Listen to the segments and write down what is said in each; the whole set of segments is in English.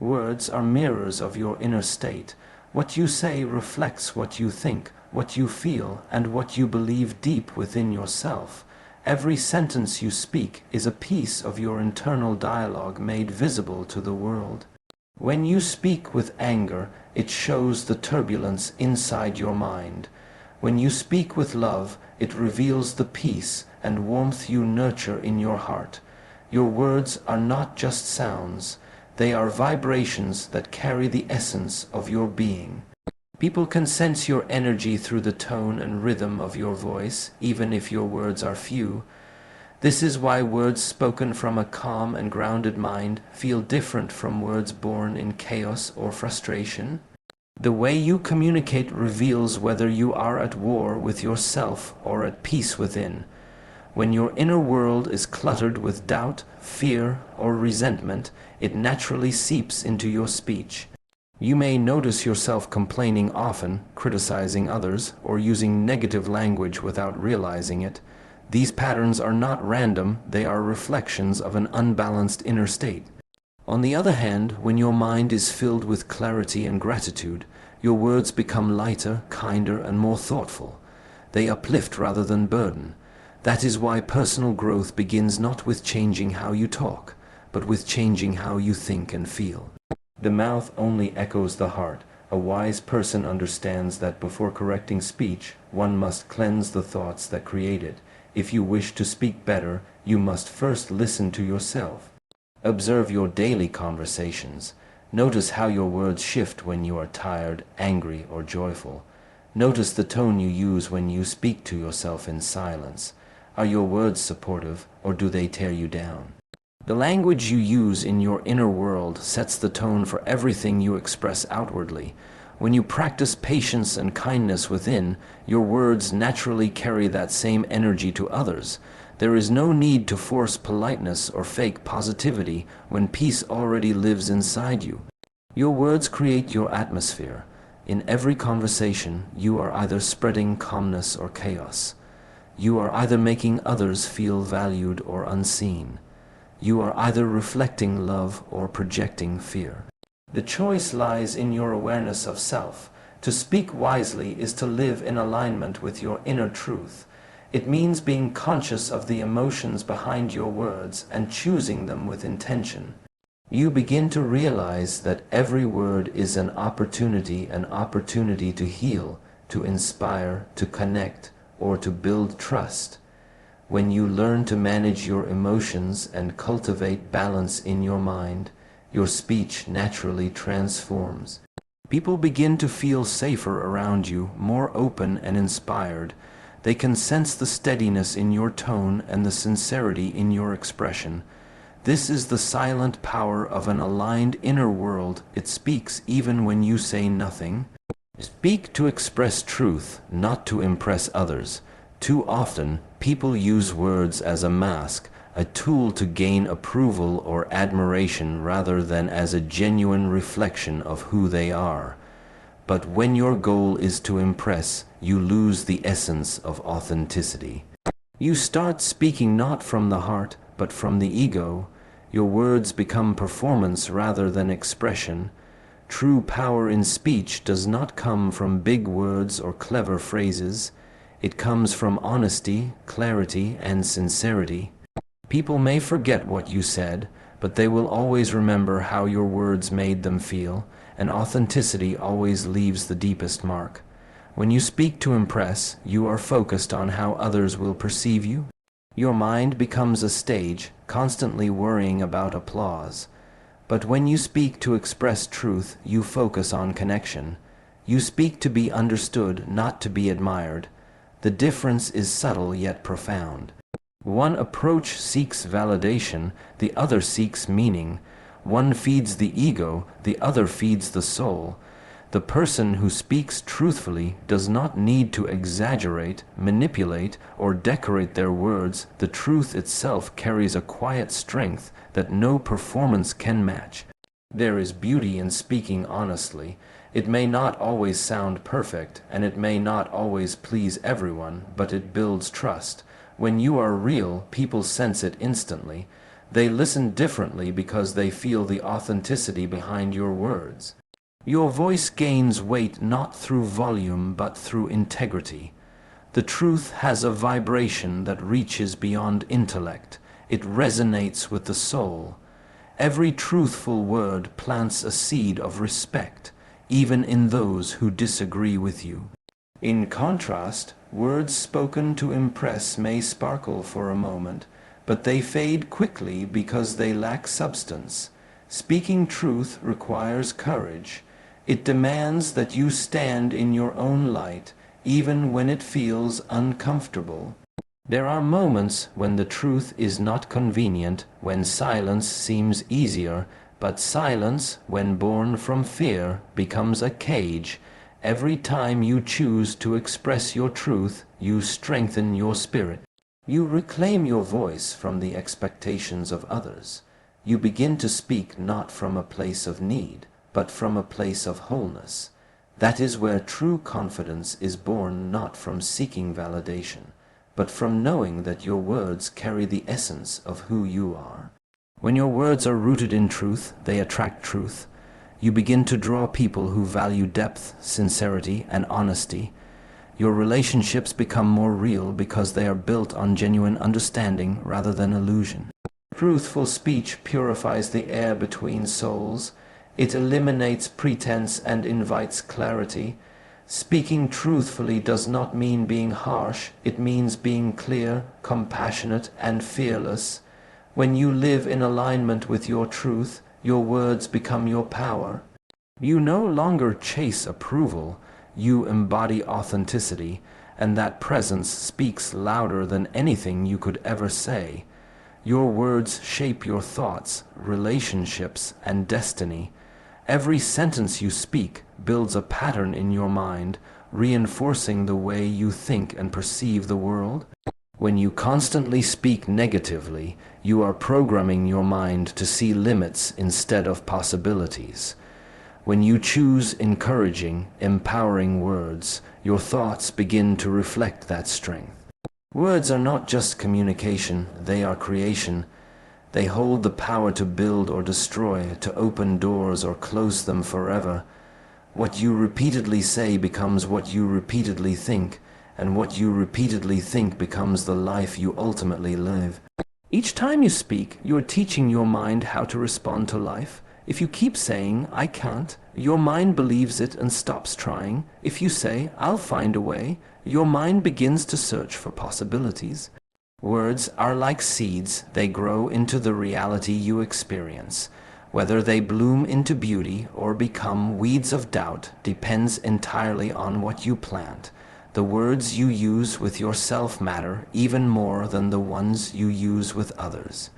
Words are mirrors of your inner state. What you say reflects what you think, what you feel, and what you believe deep within yourself. Every sentence you speak is a piece of your internal dialogue made visible to the world. When you speak with anger, it shows the turbulence inside your mind. When you speak with love, it reveals the peace and warmth you nurture in your heart. Your words are not just sounds, they are vibrations that carry the essence of your being. People can sense your energy through the tone and rhythm of your voice, even if your words are few. This is why words spoken from a calm and grounded mind feel different from words born in chaos or frustration. The way you communicate reveals whether you are at war with yourself or at peace within. When your inner world is cluttered with doubt, fear, or resentment, it naturally seeps into your speech. You may notice yourself complaining often, criticizing others, or using negative language without realizing it. These patterns are not random, they are reflections of an unbalanced inner state. On the other hand, when your mind is filled with clarity and gratitude, your words become lighter, kinder, and more thoughtful. They uplift rather than burden. That is why personal growth begins not with changing how you talk, but with changing how you think and feel. The mouth only echoes the heart. A wise person understands that before correcting speech, one must cleanse the thoughts that create it. If you wish to speak better, you must first listen to yourself. Observe your daily conversations. Notice how your words shift when you are tired, angry, or joyful. Notice the tone you use when you speak to yourself in silence. Are your words supportive, or do they tear you down? The language you use in your inner world sets the tone for everything you express outwardly. When you practice patience and kindness within, your words naturally carry that same energy to others. There is no need to force politeness or fake positivity when peace already lives inside you. Your words create your atmosphere. In every conversation, you are either spreading calmness or chaos. You are either making others feel valued or unseen. You are either reflecting love or projecting fear. The choice lies in your awareness of self. To speak wisely is to live in alignment with your inner truth. It means being conscious of the emotions behind your words and choosing them with intention. You begin to realize that every word is an opportunity to heal, to inspire, to connect, or to build trust. When you learn to manage your emotions and cultivate balance in your mind, your speech naturally transforms. People begin to feel safer around you, more open and inspired. They can sense the steadiness in your tone and the sincerity in your expression. This is the silent power of an aligned inner world. It speaks even when you say nothing. Speak to express truth, not to impress others. Too often, people use words as a mask, a tool to gain approval or admiration rather than as a genuine reflection of who they are. But when your goal is to impress, you lose the essence of authenticity. You start speaking not from the heart, but from the ego. Your words become performance rather than expression. True power in speech does not come from big words or clever phrases. It comes from honesty, clarity, and sincerity. People may forget what you said, but they will always remember how your words made them feel, and authenticity always leaves the deepest mark. When you speak to impress, you are focused on how others will perceive you. Your mind becomes a stage, constantly worrying about applause. But when you speak to express truth, you focus on connection. You speak to be understood, not to be admired. The difference is subtle yet profound. One approach seeks validation, the other seeks meaning. One feeds the ego, the other feeds the soul. The person who speaks truthfully does not need to exaggerate, manipulate, or decorate their words. The truth itself carries a quiet strength that no performance can match. There is beauty in speaking honestly. It may not always sound perfect, and it may not always please everyone, but it builds trust. When you are real, people sense it instantly. They listen differently because they feel the authenticity behind your words. Your voice gains weight not through volume but through integrity. The truth has a vibration that reaches beyond intellect. It resonates with the soul. Every truthful word plants a seed of respect, even in those who disagree with you. In contrast, words spoken to impress may sparkle for a moment, but they fade quickly because they lack substance. Speaking truth requires courage. It demands that you stand in your own light, even when it feels uncomfortable. There are moments when the truth is not convenient, when silence seems easier, but silence, when born from fear, becomes a cage. Every time you choose to express your truth, you strengthen your spirit. You reclaim your voice from the expectations of others. You begin to speak not from a place of need, but from a place of wholeness. That is where true confidence is born, not from seeking validation, but from knowing that your words carry the essence of who you are. When your words are rooted in truth, they attract truth. You begin to draw people who value depth, sincerity, and honesty. Your relationships become more real because they are built on genuine understanding rather than illusion. Truthful speech purifies the air between souls. It eliminates pretense and invites clarity. Speaking truthfully does not mean being harsh. It means being clear, compassionate, and fearless. When you live in alignment with your truth, your words become your power. You no longer chase approval. You embody authenticity, and that presence speaks louder than anything you could ever say. Your words shape your thoughts, relationships, and destiny. Every sentence you speak builds a pattern in your mind, reinforcing the way you think and perceive the world. When you constantly speak negatively, you are programming your mind to see limits instead of possibilities. When you choose encouraging, empowering words, your thoughts begin to reflect that strength. Words are not just communication, they are creation. They hold the power to build or destroy, to open doors or close them forever. What you repeatedly say becomes what you repeatedly think, and what you repeatedly think becomes the life you ultimately live. Each time you speak, you are teaching your mind how to respond to life. If you keep saying, "I can't," your mind believes it and stops trying. If you say, "I'll find a way," your mind begins to search for possibilities. Words are like seeds. They grow into the reality you experience. Whether they bloom into beauty or become weeds of doubt depends entirely on what you plant. The words you use with yourself matter even more than the ones you use with others.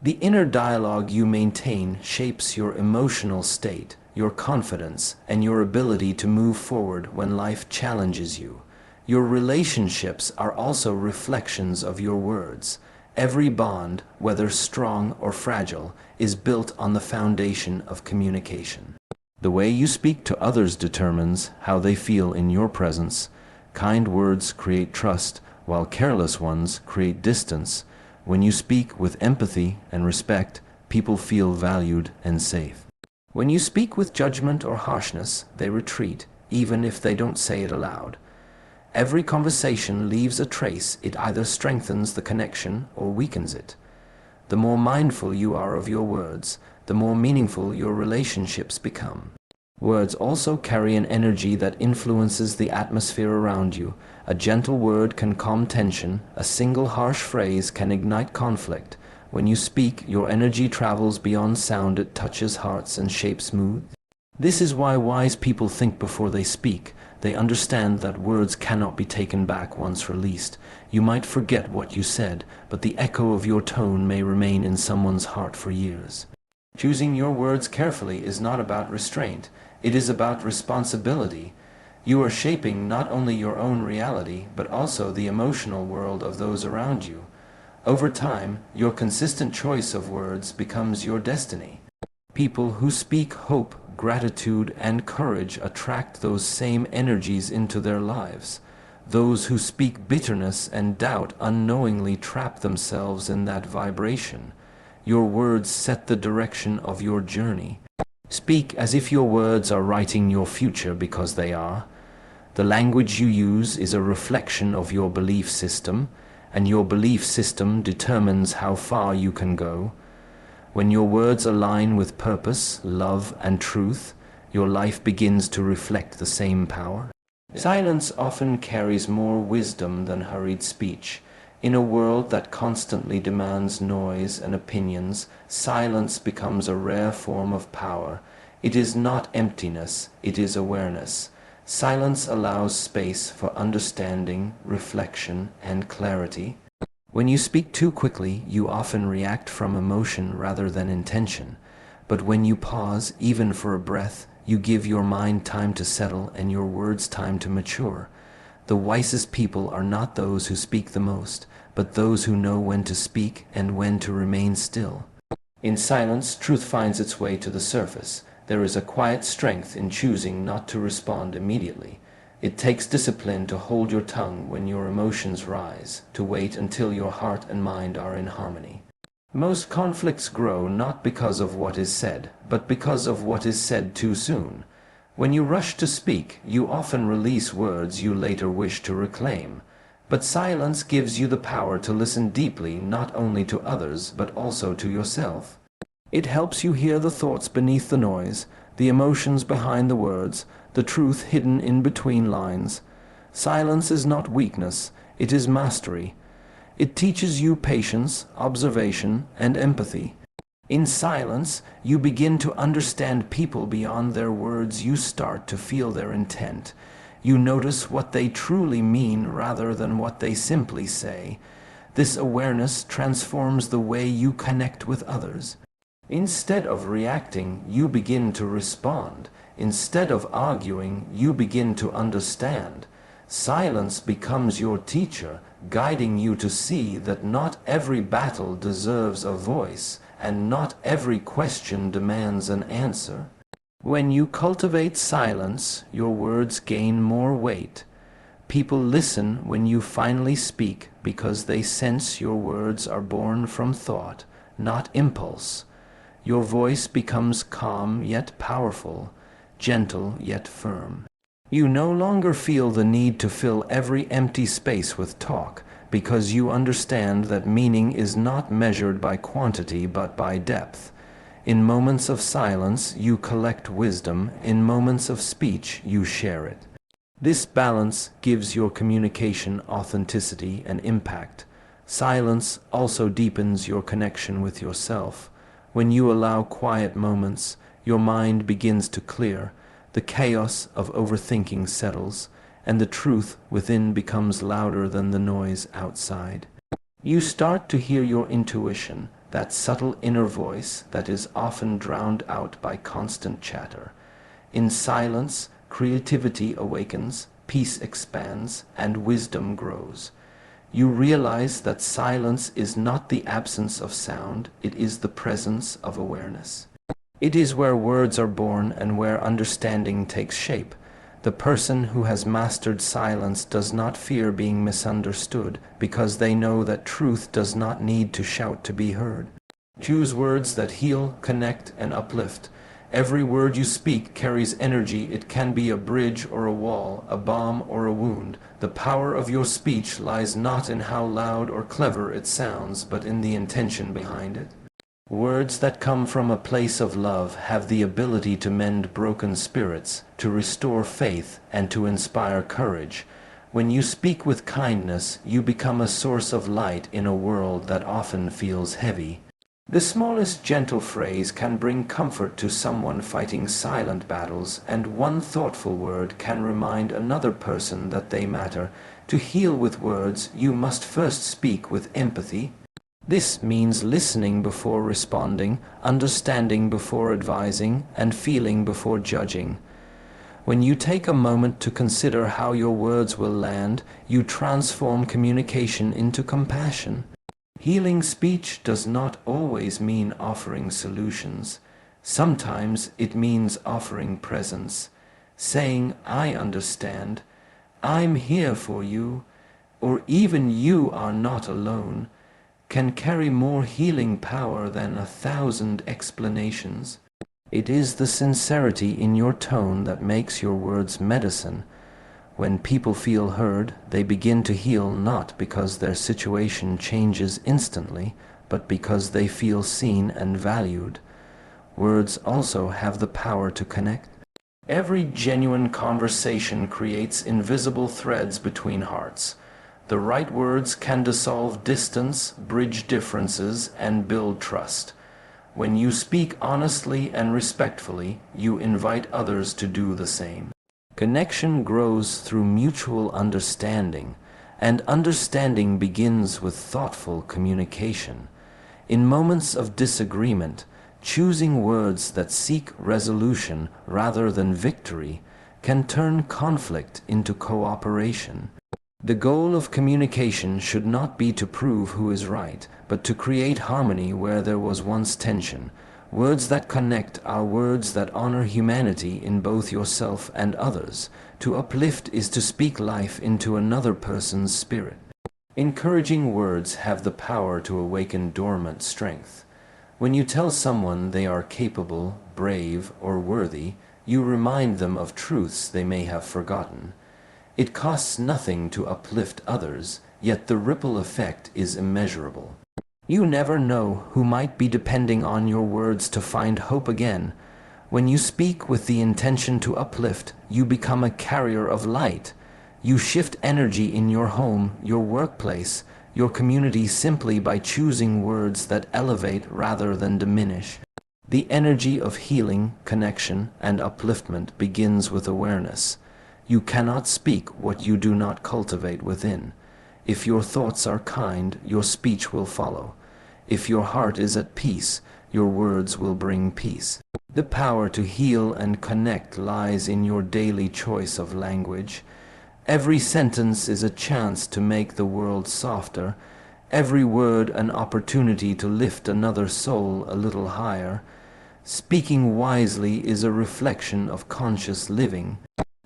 The inner dialogue you maintain shapes your emotional state, your confidence, and your ability to move forward when life challenges you. Your relationships are also reflections of your words. Every bond, whether strong or fragile, is built on the foundation of communication. The way you speak to others determines how they feel in your presence. Kind words create trust, while careless ones create distance. When you speak with empathy and respect, people feel valued and safe. When you speak with judgment or harshness, they retreat, even if they don't say it aloud. Every conversation leaves a trace. It either strengthens the connection or weakens it. The more mindful you are of your words, the more meaningful your relationships become. Words also carry an energy that influences the atmosphere around you. A gentle word can calm tension. A single harsh phrase can ignite conflict. When you speak, your energy travels beyond sound. It touches hearts and shapes moods. This is why wise people think before they speak. They understand that words cannot be taken back once released. You might forget what you said, but the echo of your tone may remain in someone's heart for years. Choosing your words carefully is not about restraint. It is about responsibility. You are shaping not only your own reality, but also the emotional world of those around you. Over time, your consistent choice of words becomes your destiny. People who speak hope, gratitude, and courage attract those same energies into their lives. Those who speak bitterness and doubt unknowingly trap themselves in that vibration. Your words set the direction of your journey. Speak as if your words are writing your future, because they are. The language you use is a reflection of your belief system, and your belief system determines how far you can go. When your words align with purpose, love, and truth, your life begins to reflect the same power. Silence often carries more wisdom than hurried speech. In a world that constantly demands noise and opinions, silence becomes a rare form of power. It is not emptiness, it is awareness. Silence allows space for understanding, reflection, and clarity. When you speak too quickly, you often react from emotion rather than intention. But when you pause, even for a breath, you give your mind time to settle and your words time to mature. The wisest people are not those who speak the most, but those who know when to speak and when to remain still. In silence, truth finds its way to the surface. There is a quiet strength in choosing not to respond immediately. It takes discipline to hold your tongue when your emotions rise, to wait until your heart and mind are in harmony. Most conflicts grow not because of what is said, but because of what is said too soon. When you rush to speak, you often release words you later wish to reclaim. But silence gives you the power to listen deeply, not only to others, but also to yourself. It helps you hear the thoughts beneath the noise, the emotions behind the words, the truth hidden in between lines. Silence is not weakness, it is mastery. It teaches you patience, observation, and empathy. In silence, you begin to understand people beyond their words. You start to feel their intent. You notice what they truly mean rather than what they simply say. This awareness transforms the way you connect with others. Instead of reacting, you begin to respond. Instead of arguing, you begin to understand. Silence becomes your teacher, guiding you to see that not every battle deserves a voice, and not every question demands an answer. When you cultivate silence, your words gain more weight. People listen when you finally speak because they sense your words are born from thought, not impulse. Your voice becomes calm yet powerful, gentle yet firm. You no longer feel the need to fill every empty space with talk, because you understand that meaning is not measured by quantity but by depth. In moments of silence, you collect wisdom. In moments of speech, you share it. This balance gives your communication authenticity and impact. Silence also deepens your connection with yourself. When you allow quiet moments, your mind begins to clear. The chaos of overthinking settles, and the truth within becomes louder than the noise outside. You start to hear your intuition, that subtle inner voice that is often drowned out by constant chatter. In silence, creativity awakens, peace expands, and wisdom grows. You realize that silence is not the absence of sound, it is the presence of awareness. It is where words are born and where understanding takes shape. The person who has mastered silence does not fear being misunderstood, because they know that truth does not need to shout to be heard. Choose words that heal, connect, and uplift. Every word you speak carries energy. It can be a bridge or a wall, a balm or a wound. The power of your speech lies not in how loud or clever it sounds, but in the intention behind it. Words that come from a place of love have the ability to mend broken spirits, to restore faith, and to inspire courage. When you speak with kindness, you become a source of light in a world that often feels heavy. The smallest gentle phrase can bring comfort to someone fighting silent battles, and one thoughtful word can remind another person that they matter. To heal with words, you must first speak with empathy. This means listening before responding, understanding before advising, and feeling before judging. When you take a moment to consider how your words will land, you transform communication into compassion. Healing speech does not always mean offering solutions. Sometimes it means offering presence, saying, "I understand," "I'm here for you," or even "You are not alone." can carry more healing power than 1,000 explanations. It is the sincerity in your tone that makes your words medicine. When people feel heard, they begin to heal not because their situation changes instantly, but because they feel seen and valued. Words also have the power to connect. Every genuine conversation creates invisible threads between hearts. The right words can dissolve distance, bridge differences, and build trust. When you speak honestly and respectfully, you invite others to do the same. Connection grows through mutual understanding, and understanding begins with thoughtful communication. In moments of disagreement, choosing words that seek resolution rather than victory can turn conflict into cooperation. The goal of communication should not be to prove who is right, but to create harmony where there was once tension. Words that connect are words that honor humanity in both yourself and others. To uplift is to speak life into another person's spirit. Encouraging words have the power to awaken dormant strength. When you tell someone they are capable, brave, or worthy, you remind them of truths they may have forgotten. It costs nothing to uplift others, yet the ripple effect is immeasurable. You never know who might be depending on your words to find hope again. When you speak with the intention to uplift, you become a carrier of light. You shift energy in your home, your workplace, your community simply by choosing words that elevate rather than diminish. The energy of healing, connection, and upliftment begins with awareness. You cannot speak what you do not cultivate within. If your thoughts are kind, your speech will follow. If your heart is at peace, your words will bring peace. The power to heal and connect lies in your daily choice of language. Every sentence is a chance to make the world softer, every word an opportunity to lift another soul a little higher. Speaking wisely is a reflection of conscious living.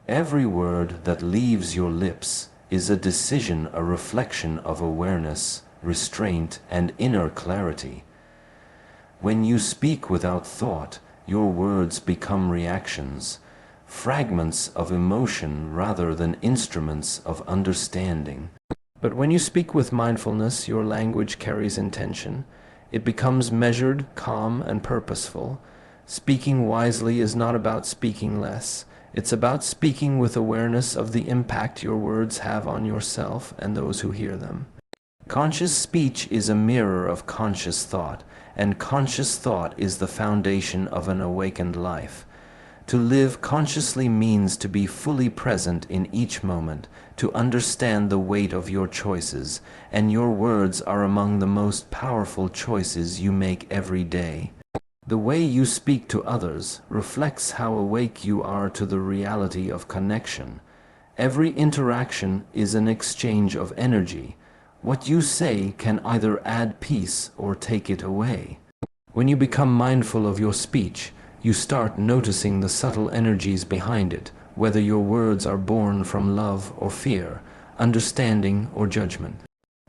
Every word that leaves your lips is a decision, a reflection of awareness, restraint, and inner clarity. When you speak without thought, your words become reactions, fragments of emotion rather than instruments of understanding. But when you speak with mindfulness, your language carries intention. It becomes measured, calm, and purposeful. Speaking wisely is not about speaking less. It's about speaking with awareness of the impact your words have on yourself and those who hear them. Conscious speech is a mirror of conscious thought, and conscious thought is the foundation of an awakened life. To live consciously means to be fully present in each moment, to understand the weight of your choices, and your words are among the most powerful choices you make every day. The way you speak to others reflects how awake you are to the reality of connection. Every interaction is an exchange of energy. What you say can either add peace or take it away. When you become mindful of your speech, you start noticing the subtle energies behind it, whether your words are born from love or fear, understanding or judgment.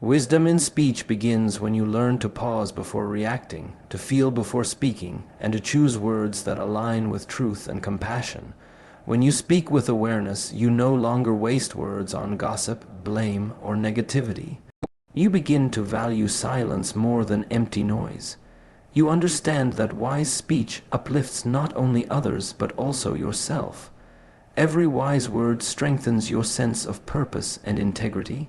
Wisdom in speech begins when you learn to pause before reacting, to feel before speaking, and to choose words that align with truth and compassion. When you speak with awareness, you no longer waste words on gossip, blame, or negativity. You begin to value silence more than empty noise. You understand that wise speech uplifts not only others but also yourself. Every wise word strengthens your sense of purpose and integrity.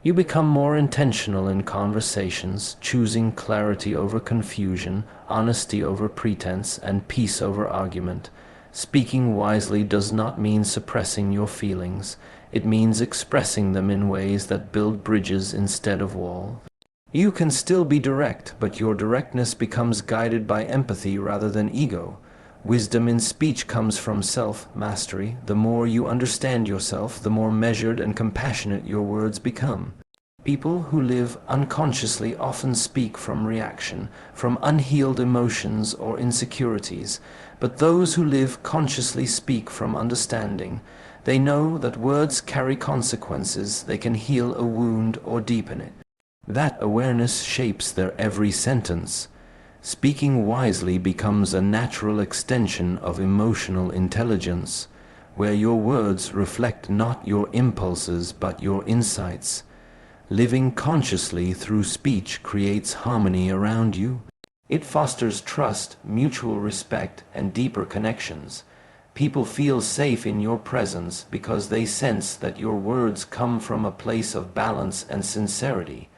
You become more intentional in conversations, choosing clarity over confusion, honesty over pretense, and peace over argument. Speaking wisely does not mean suppressing your feelings. It means expressing them in ways that build bridges instead of walls. You can still be direct, but your directness becomes guided by empathy rather than ego. Wisdom in speech comes from self-mastery. The more you understand yourself, the more measured and compassionate your words become. People who live unconsciously often speak from reaction, from unhealed emotions or insecurities, but those who live consciously speak from understanding. They know that words carry consequences. They can heal a wound or deepen it. That awareness shapes their every sentence. Speaking wisely becomes a natural extension of emotional intelligence, where your words reflect not your impulses but your insights. Living consciously through speech creates harmony around you. It fosters trust, mutual respect, and deeper connections. People feel safe in your presence because they sense that your words come from a place of balance and sincerity.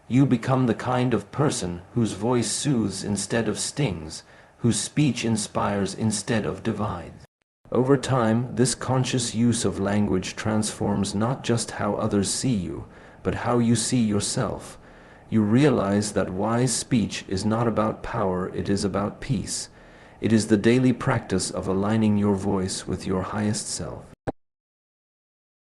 You become the kind of person whose voice soothes instead of stings, whose speech inspires instead of divides. Over time, this conscious use of language transforms not just how others see you, but how you see yourself. You realize that wise speech is not about power, it is about peace. It is the daily practice of aligning your voice with your highest self.